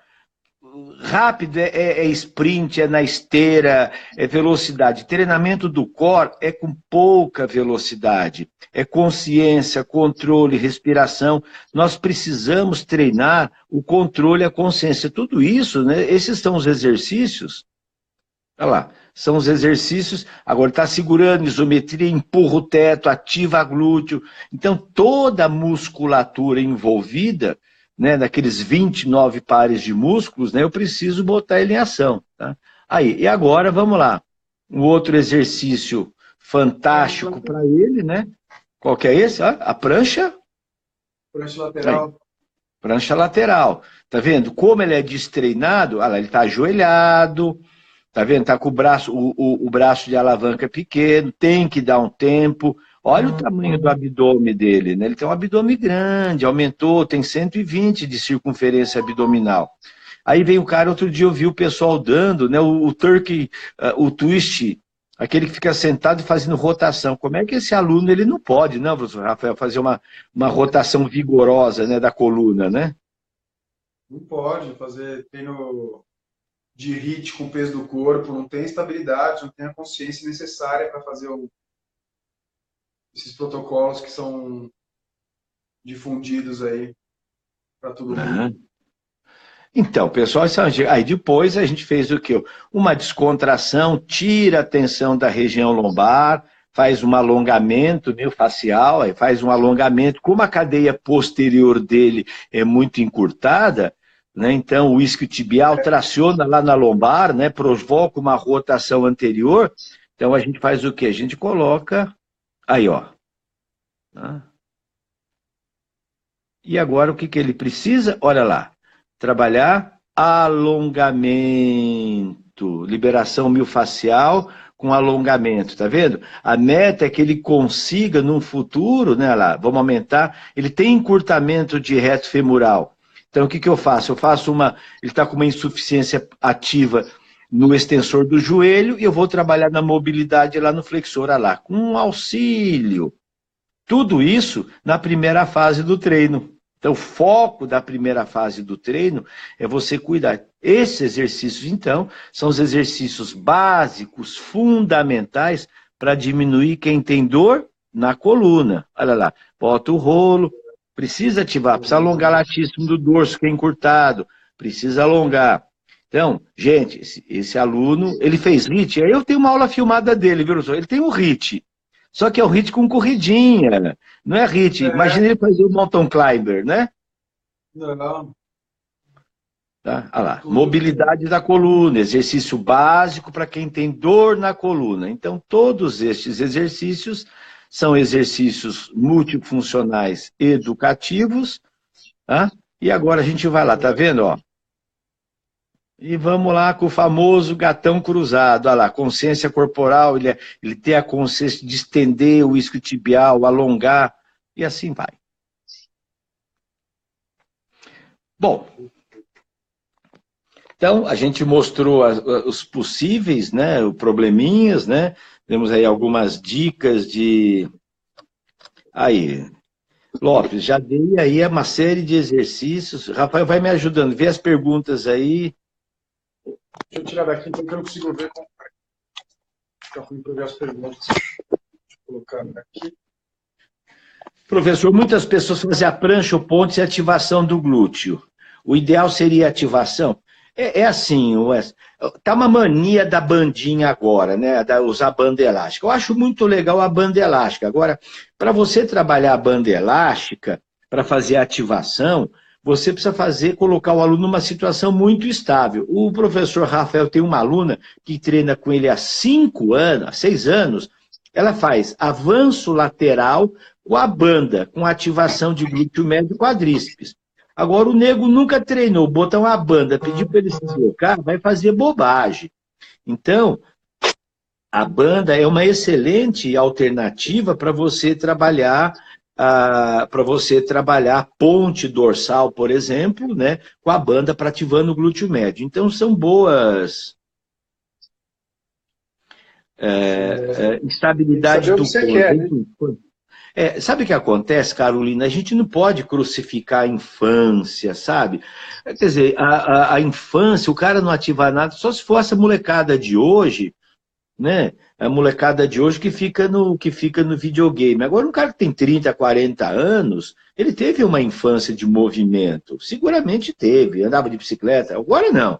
Rápido é sprint, é na esteira, é velocidade. Treinamento do core é com pouca velocidade. É consciência, controle, respiração. Nós precisamos treinar o controle e a consciência. Tudo isso, né? Esses são os exercícios. Olha lá, são os exercícios. Agora está segurando, isometria, empurra o teto, ativa glúteo. Então, toda a musculatura envolvida, né, daqueles 29 pares de músculos, né, eu preciso botar ele em ação. Tá? Aí, e agora, vamos lá. Um outro exercício fantástico para ele, né? Qual que é esse? A prancha? Prancha lateral. Aí, prancha lateral. Tá vendo? Como ele é destreinado, olha lá, ele está ajoelhado, tá vendo? Tá com o braço de alavanca pequeno, tem que dar um tempo. Olha o tamanho do abdômen dele, né? Ele tem um abdômen grande, aumentou, tem 120 de circunferência abdominal. Aí vem o cara, outro dia eu vi o pessoal dando, né, o turkey, o twist, aquele que fica sentado e fazendo rotação. Como é que esse aluno, ele não pode, não, professor Rafael, fazer uma rotação vigorosa, né, da coluna, né? Não pode fazer treino de HIIT com o peso do corpo, não tem estabilidade, não tem a consciência necessária para fazer esses protocolos que são difundidos aí para todo mundo. Então, pessoal, aí depois a gente fez o quê? Uma descontração, tira a tensão da região lombar, faz um alongamento miofascial, aí faz um alongamento, como a cadeia posterior dele é muito encurtada, né, então o isquiotibial traciona lá na lombar, né, provoca uma rotação anterior, então a gente faz o quê? A gente coloca, aí ó, né? E agora o que que ele precisa? Olha lá, trabalhar alongamento, liberação miofascial com alongamento, tá vendo? A meta é que ele consiga, num futuro, né, lá, vamos aumentar, ele tem encurtamento de reto femoral. Então, o que que eu faço? Eu faço ele está com uma insuficiência ativa no extensor do joelho e eu vou trabalhar na mobilidade lá no flexor, lá, com um auxílio. Tudo isso na primeira fase do treino. Então, o foco da primeira fase do treino é você cuidar. Esses exercícios, então, são os exercícios básicos, fundamentais, para diminuir quem tem dor na coluna. Olha lá, bota o rolo, precisa ativar, precisa alongar o latíssimo do dorso, que é encurtado, precisa alongar. Então, gente, esse aluno, ele fez HIIT, aí eu tenho uma aula filmada dele, viu, professor? Ele tem um HIIT. Só que é o HIIT com corridinha, não é HIIT. Imagina ele fazer o mountain climber, né? Não. Tá? Olha lá, mobilidade da coluna, exercício básico para quem tem dor na coluna. Então, todos estes exercícios são exercícios multifuncionais educativos. Tá? E agora a gente vai lá, tá vendo? Ó? E vamos lá com o famoso gatão cruzado. Olha lá, consciência corporal, ele tem a consciência de estender o isquiotibial, alongar, e assim vai. Bom, então a gente mostrou os possíveis, né, os probleminhas, né? Temos aí algumas dicas de... Aí, Lopes, já dei aí uma série de exercícios. Rafael vai me ajudando, vê as perguntas aí. Deixa eu tirar daqui, então, que eu não consigo ver como fica ruim para ver as perguntas. Deixa eu colocar aqui. Professor, muitas pessoas fazem a prancha, o ponte e a ativação do glúteo. O ideal seria a ativação? É assim, tá uma mania da bandinha agora, né? Usar banda elástica. Eu acho muito legal a banda elástica. Agora, para você trabalhar a banda elástica, para fazer a ativação, você precisa colocar o aluno numa situação muito estável. O professor Rafael tem uma aluna que treina com ele há 5 anos, há 6 anos, ela faz avanço lateral com a banda, com ativação de glúteo médio e quadríceps. Agora o nego nunca treinou, botar uma banda, pedir para ele se deslocar, vai fazer bobagem. Então, a banda é uma excelente alternativa para você trabalhar a ponte dorsal, por exemplo, né, com a banda para ativando o glúteo médio. Então, são boas... estabilidade do corpo. Quer, né? Sabe o que acontece, Carolina? A gente não pode crucificar a infância, sabe? Quer dizer, a infância, o cara não ativa nada, só se for essa molecada de hoje, né? A molecada de hoje que fica no videogame. Agora, um cara que tem 30, 40 anos, ele teve uma infância de movimento. Seguramente teve, andava de bicicleta. Agora não.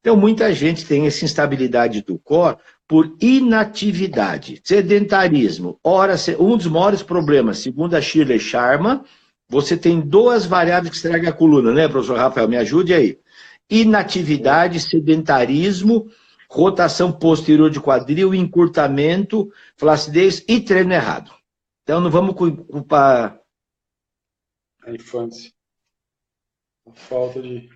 Então, muita gente tem essa instabilidade do core por inatividade, sedentarismo. Ora, um dos maiores problemas, segundo a Shirley Sharma, você tem 2 variáveis que estragam a coluna, né, professor Rafael? Me ajude aí. Inatividade, sedentarismo, rotação posterior de quadril, encurtamento, flacidez e treino errado. Então, não vamos culpar... A infância. A falta de...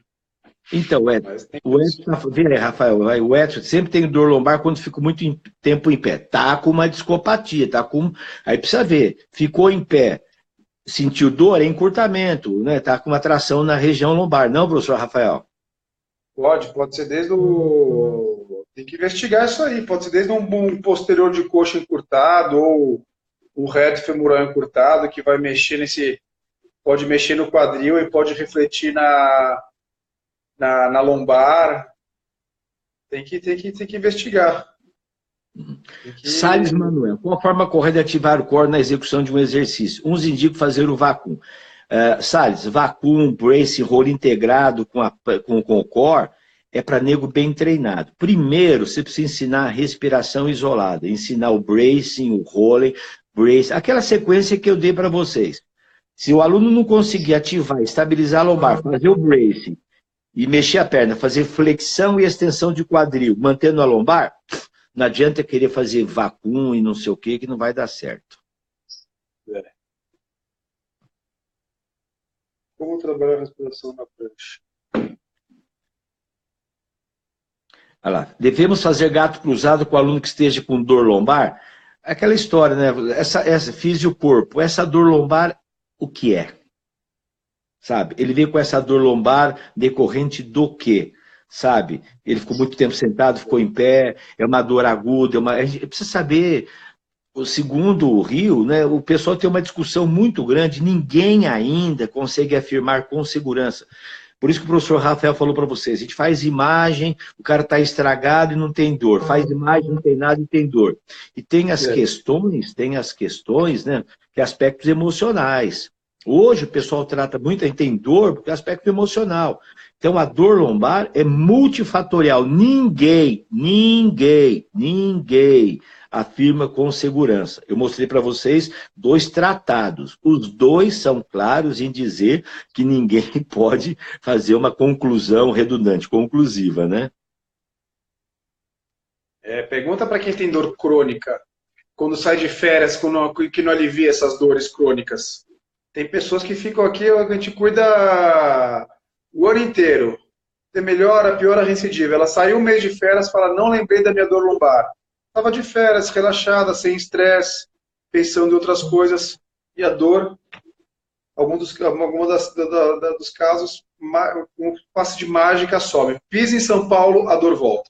Então, o Edson, vê aí, Rafael, o Edson sempre tem dor lombar quando fica muito tempo em pé. Tá com uma discopatia, aí precisa ver, ficou em pé, sentiu dor, é encurtamento, né? Tá com uma tração na região lombar, não, professor Rafael? Pode ser desde o... Tem que investigar isso aí, pode ser desde um posterior de coxa encurtado ou o reto femoral encurtado, que vai mexer pode mexer no quadril e pode refletir na lombar. Tem que investigar. Salles Manuel, qual a forma correta de ativar o core na execução de um exercício? Uns indicam fazer o vácuo. Salles, vácuo, brace, rolo integrado com o core é para nego bem treinado. Primeiro, você precisa ensinar a respiração isolada, ensinar o bracing, o rolling, brace, aquela sequência que eu dei para vocês. Se o aluno não conseguir ativar, estabilizar a lombar, fazer o bracing e mexer a perna, fazer flexão e extensão de quadril, mantendo a lombar, não adianta querer fazer vácuo e não sei o que não vai dar certo. Como trabalhar a respiração na prancha? Olha lá. Devemos fazer gato cruzado com o aluno que esteja com dor lombar? Aquela história, né? Essa fisio-corpo, essa dor lombar, o que é? Sabe? Ele veio com essa dor lombar decorrente do quê? Sabe? Ele ficou muito tempo sentado, ficou em pé, é uma dor aguda, a gente precisa saber. Segundo o Rio, né, o pessoal tem uma discussão muito grande, ninguém ainda consegue afirmar com segurança. Por isso que o professor Rafael falou para vocês, a gente faz imagem, o cara está estragado e não tem dor, faz imagem, não tem nada e tem dor. E tem as questões, né, que aspectos emocionais. Hoje o pessoal trata muito, a gente tem dor porque é aspecto emocional. Então a dor lombar é multifatorial. Ninguém afirma com segurança. Eu mostrei para vocês 2 tratados. Os 2 são claros em dizer que ninguém pode fazer uma conclusão redundante, conclusiva, né? Pergunta para quem tem dor crônica, quando sai de férias, que não alivia essas dores crônicas. Tem pessoas que ficam aqui, a gente cuida o ano inteiro. Melhora, piora a recidiva. Ela saiu um mês de férias e fala, não lembrei da minha dor lombar. Estava de férias, relaxada, sem estresse, pensando em outras coisas. E a dor, alguns dos casos, um passe de mágica some. Pisa em São Paulo, a dor volta.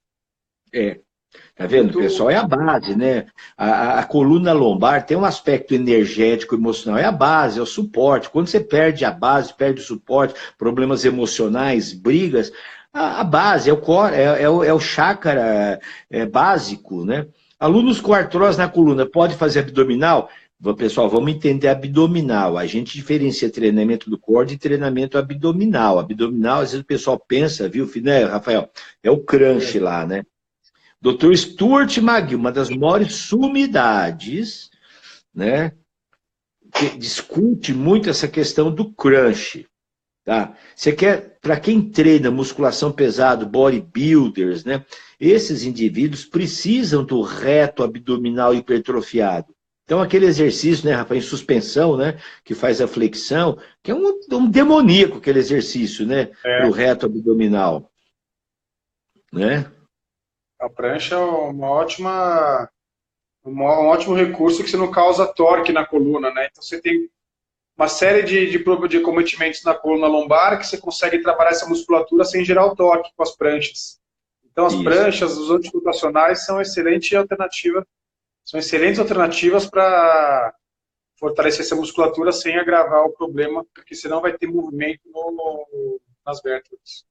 Tá vendo, pessoal? É a base, né? A coluna lombar tem um aspecto energético, emocional. É a base, é o suporte. Quando você perde a base, perde o suporte, problemas emocionais, brigas, a base, é o core, é o chakra básico, né? Alunos com artrose na coluna, pode fazer abdominal? Pessoal, vamos entender abdominal. A gente diferencia treinamento do core de treinamento abdominal. Abdominal, às vezes o pessoal pensa, viu, né, Rafael? É o crunch lá, né? Dr. Stuart McGill, uma das maiores sumidades, né, que discute muito essa questão do crunch. Tá? Você quer, para quem treina musculação pesado, bodybuilders, né, esses indivíduos precisam do reto abdominal hipertrofiado. Então, aquele exercício, né, Rafa, em suspensão, né, que faz a flexão, que é um demoníaco aquele exercício, né, para o reto abdominal. Né? A prancha é um ótimo recurso que você não causa torque na coluna, né? Então você tem uma série de cometimentos na coluna lombar que você consegue trabalhar essa musculatura sem gerar o torque com as pranchas. Então as pranchas, os antirotacionais são excelentes alternativas para fortalecer essa musculatura sem agravar o problema, porque senão vai ter movimento nas vértebras.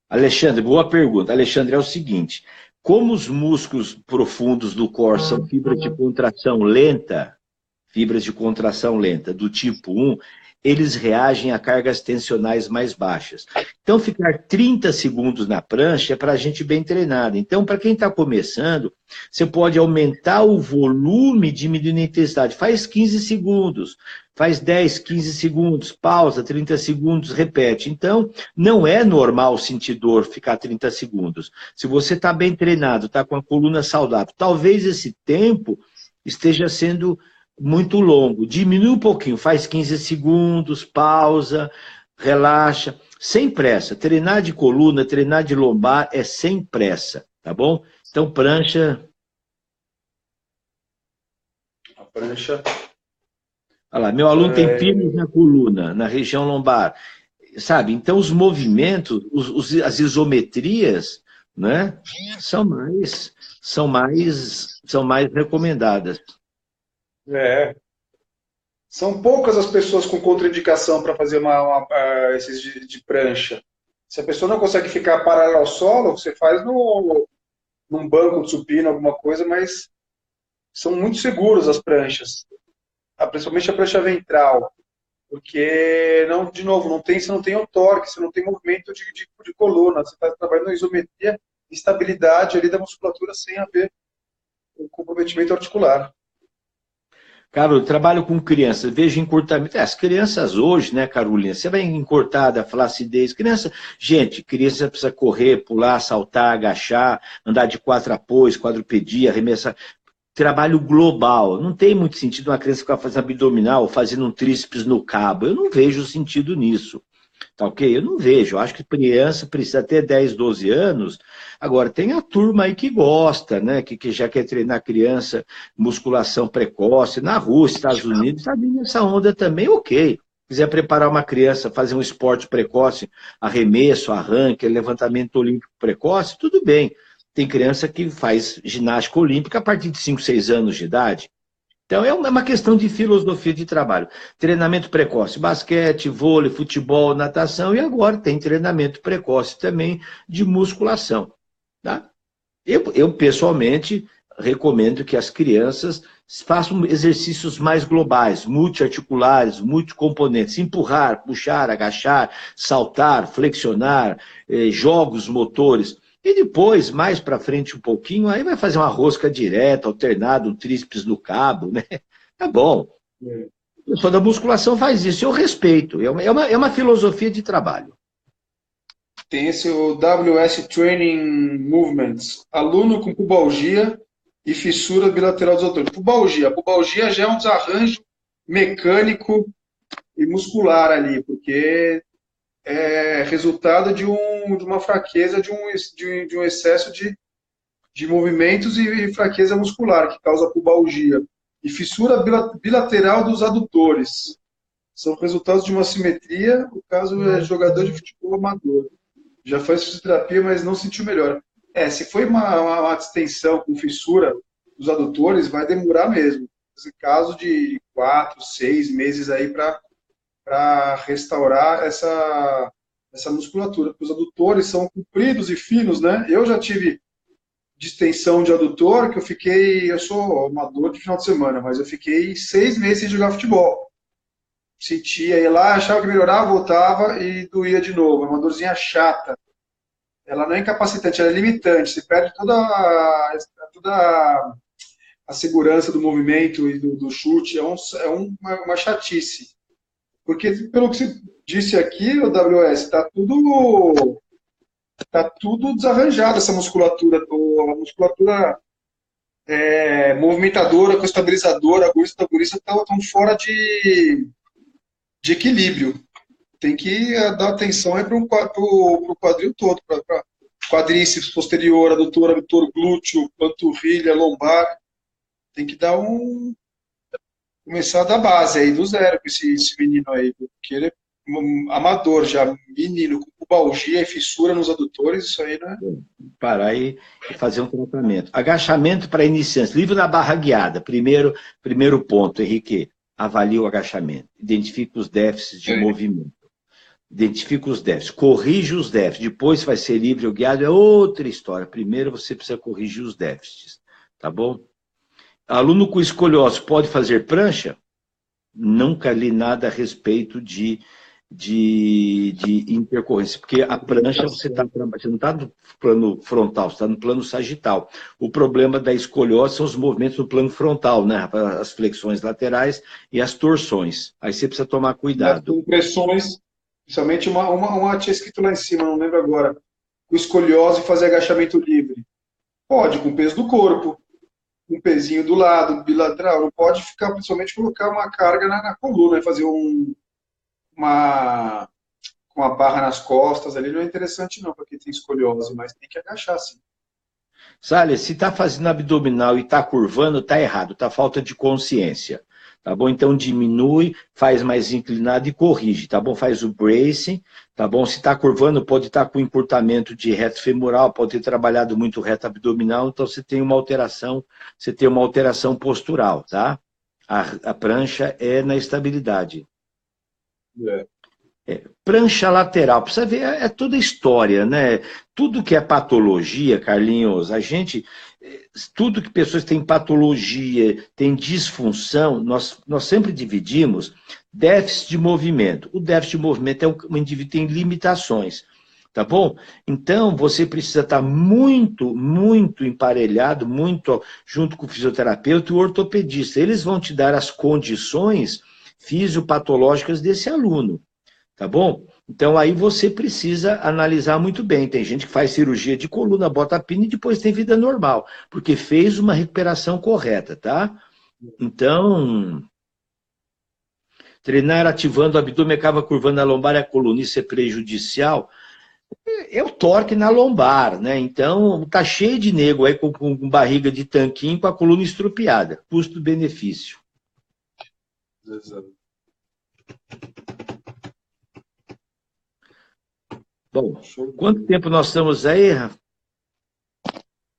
Alexandre, boa pergunta. Alexandre, é o seguinte, como os músculos profundos do core são fibras de contração lenta, do tipo 1, eles reagem a cargas tensionais mais baixas. Então, ficar 30 segundos na prancha é para a gente bem treinada. Então, para quem está começando, você pode aumentar o volume, diminuindo a intensidade. Faz 15 segundos, faz 10, 15 segundos, pausa, 30 segundos, repete. Então, não é normal sentir dor ficar 30 segundos. Se você está bem treinado, está com a coluna saudável, talvez esse tempo esteja sendo muito longo. Diminui um pouquinho, faz 15 segundos, pausa, relaxa, sem pressa. Treinar de coluna, treinar de lombar é sem pressa, tá bom? Então, prancha... A prancha... Olha lá, meu aluno tem pílulas na coluna, na região lombar. Sabe? Então, os movimentos, as isometrias, né, são mais recomendadas. São poucas as pessoas com contraindicação para fazer esses de prancha. Se a pessoa não consegue ficar paralela ao solo, você faz num banco de supino, alguma coisa, mas são muito seguros as pranchas. Principalmente a prancha ventral. Porque, não, de novo, você não tem o torque, você não tem movimento de coluna, você está trabalhando na isometria, estabilidade ali da musculatura sem haver o comprometimento articular. Cara, eu trabalho com crianças, vejo encurtamento. As crianças hoje, né, Carolina? Você vai encurtada, flacidez. Criança precisa correr, pular, saltar, agachar, andar de quatro apoios, quadrupedia, arremessar. Trabalho global. Não tem muito sentido uma criança ficar fazendo abdominal, fazendo um tríceps no cabo. Eu não vejo sentido nisso. Tá ok? Eu não vejo. Eu acho que criança precisa ter 10, 12 anos. Agora, tem a turma aí que gosta, né? Que já quer treinar criança, musculação precoce. Na Rússia, Estados Unidos, está vindo essa onda também, ok. Quiser preparar uma criança, fazer um esporte precoce, arremesso, arranque, levantamento olímpico precoce, tudo bem. Tem criança que faz ginástica olímpica a partir de 5, 6 anos de idade. Então, é uma questão de filosofia de trabalho. Treinamento precoce, basquete, vôlei, futebol, natação, e agora tem treinamento precoce também de musculação. Tá? Eu, pessoalmente, recomendo que as crianças façam exercícios mais globais, multiarticulares, multicomponentes, empurrar, puxar, agachar, saltar, flexionar, jogos motores. E depois, mais para frente um pouquinho, aí vai fazer uma rosca direta, alternada, um tríceps no cabo, né? Tá bom. O pessoal da musculação faz isso, eu respeito. É uma filosofia de trabalho. Tem esse o WS Training Movements, aluno com pubalgia e fissura bilateral dos adutores. Pubalgia. A pubalgia já é um desarranjo mecânico e muscular ali, porque é resultado de uma fraqueza, de um excesso de movimentos e fraqueza muscular, que causa pubalgia. E fissura bilateral dos adutores. São resultados de uma simetria, no caso é jogador de futebol amador. Já faz fisioterapia, mas não sentiu melhor. Se foi uma distensão com fissura dos adutores, vai demorar mesmo. Esse caso de 4, 6 meses aí para restaurar essa musculatura. Porque os adutores são compridos e finos, né? Eu já tive distensão de adutor, eu sou amador de final de semana, mas eu fiquei 6 meses sem jogar futebol. Sentia, ia lá, achava que melhorava, voltava e doía de novo. É uma dorzinha chata. Ela não é incapacitante, ela é limitante. Você perde toda a segurança do movimento e do chute. É uma chatice. Porque, pelo que você disse aqui, o WS, está tudo desarranjado, essa musculatura. A musculatura movimentadora com estabilizadora, agulhista estão fora de equilíbrio. Tem que dar atenção para o quadril todo, para quadríceps posterior, adutor, glúteo, panturrilha, lombar. Tem que começar da base aí, do zero, com esse menino aí, porque ele é amador já, menino com pubalgia e fissura nos adutores, isso aí, né? Parar e fazer um tratamento. Agachamento para iniciantes, livro na barra guiada. Primeiro ponto, Henrique, avalie o agachamento, identifique os déficits de movimento. Identifica os déficits, corrige os déficits, depois vai ser livre ou guiado, é outra história. Primeiro você precisa corrigir os déficits, tá bom? Aluno com escoliose pode fazer prancha? Nunca li nada a respeito de intercorrência, porque a prancha você não está no plano frontal, você está no plano sagital. O problema da escoliose são os movimentos no plano frontal, né? As flexões laterais e as torções. Aí você precisa tomar cuidado. As compressões, principalmente uma tinha escrito lá em cima, não lembro agora, com escoliose fazer agachamento livre. Pode, com o peso do corpo, um pezinho do lado, bilateral, não pode ficar, principalmente, colocar uma carga na coluna, e fazer uma barra nas costas ali, não é interessante não, para quem tem escoliose, mas tem que agachar, sim. Salles, se está fazendo abdominal e está curvando, está errado, está falta de consciência. Tá bom? Então diminui, faz mais inclinado e corrige, tá bom? Faz o bracing, tá bom? Se está curvando, pode estar com encurtamento de reto femoral, pode ter trabalhado muito reto abdominal, então você tem uma alteração postural, tá? A prancha é na estabilidade. Prancha lateral, precisa ver, é toda história, né? Tudo que é patologia, Carlinhos, tudo que pessoas têm patologia, têm disfunção, nós sempre dividimos déficit de movimento. O déficit de movimento é um indivíduo que tem limitações, tá bom? Então, você precisa estar muito, muito emparelhado, muito junto com o fisioterapeuta e o ortopedista. Eles vão te dar as condições fisiopatológicas desse aluno. Tá bom? Então aí você precisa analisar muito bem. Tem gente que faz cirurgia de coluna, bota a pina e depois tem vida normal, porque fez uma recuperação correta, tá? Então, treinar ativando o abdômen, acaba curvando a lombar e a coluna, isso é prejudicial? É o torque na lombar, né? Então, tá cheio de nego aí com barriga de tanquinho, com a coluna estrupiada. Custo-benefício. Exato. Bom, quanto tempo nós estamos aí, Rafa?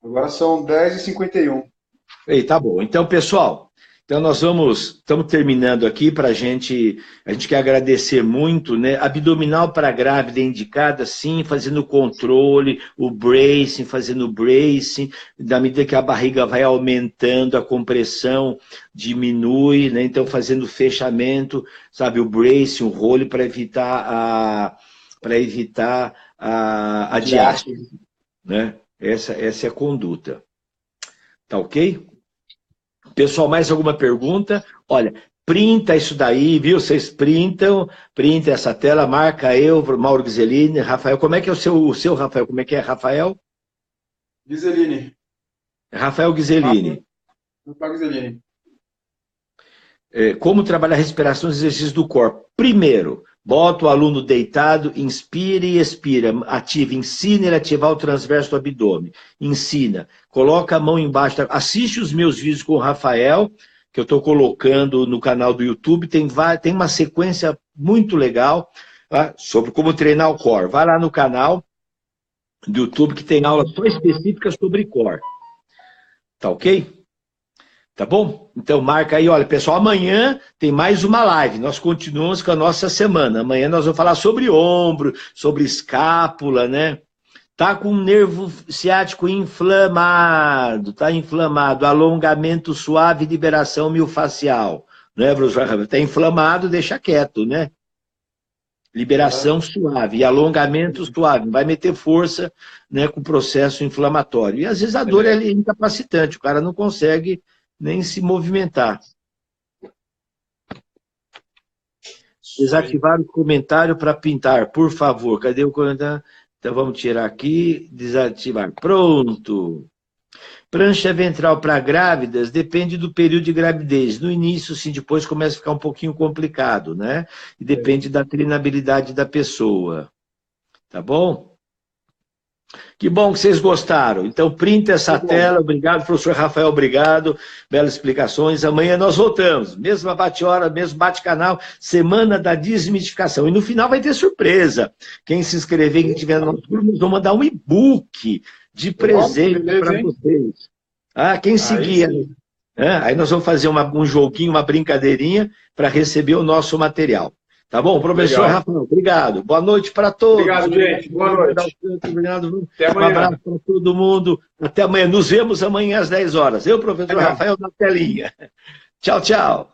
Agora são 10h51. Ei, tá bom. Então, pessoal, estamos terminando aqui para a gente quer agradecer muito, né? Abdominal para grávida é indicada, sim, fazendo controle, fazendo o bracing, da medida que a barriga vai aumentando, a compressão diminui, né? Então, fazendo fechamento, sabe, o bracing, o role para evitar a diástase, né? Essa é a conduta. Tá ok? Pessoal, mais alguma pergunta? Olha, printa isso daí, viu? Vocês printa essa tela, marca eu, Mauro Ghiseline, Rafael. Como é que é o seu Rafael? Como é que é, Rafael? Ghiseline. Rafael Ghiseline. Rafael Ghiseline. Como trabalhar respiração e exercícios do corpo? Primeiro, bota o aluno deitado, inspira e expira, ensina ele a ativar o transverso do abdômen, ensina, coloca a mão embaixo, assiste os meus vídeos com o Rafael, que eu estou colocando no canal do YouTube, tem uma sequência muito legal, tá? Sobre como treinar o core. Vai lá no canal do YouTube que tem aulas só específicas sobre core. Tá ok? Tá bom? Então marca aí, olha, pessoal, amanhã tem mais uma live, nós continuamos com a nossa semana, amanhã nós vamos falar sobre ombro, sobre escápula, né? Tá com o nervo ciático inflamado, tá inflamado, alongamento suave, liberação miofascial, né, professor? Tá inflamado, deixa quieto, né? Liberação suave e alongamento suave, vai meter força, né, com o processo inflamatório. E às vezes a dor é incapacitante, o cara não consegue nem se movimentar. Desativar o comentário para pintar, por favor. Cadê o comentário? Então vamos tirar aqui, desativar. Pronto. Prancha ventral para grávidas depende do período de gravidez. No início, sim, depois começa a ficar um pouquinho complicado, né? E depende da treinabilidade da pessoa. Tá bom? Que bom que vocês gostaram. Então, printa essa tela. Obrigado, professor Rafael, obrigado. Belas explicações. Amanhã nós voltamos. Mesma bate-hora, mesmo bate-canal. Semana da desmitificação. E no final vai ter surpresa. Quem se inscrever, quem tiver no nosso grupo, nós vamos mandar um e-book de presente para vocês. Quem seguir. Aí nós vamos fazer um joguinho, uma brincadeirinha para receber o nosso material. Tá bom, professor Rafael, obrigado. Boa noite para todos. Obrigado, gente. Boa noite. Obrigado. Até amanhã. Um abraço para todo mundo. Até amanhã. Nos vemos amanhã às 10 horas. Eu, professor Rafael, na telinha. Tchau, tchau.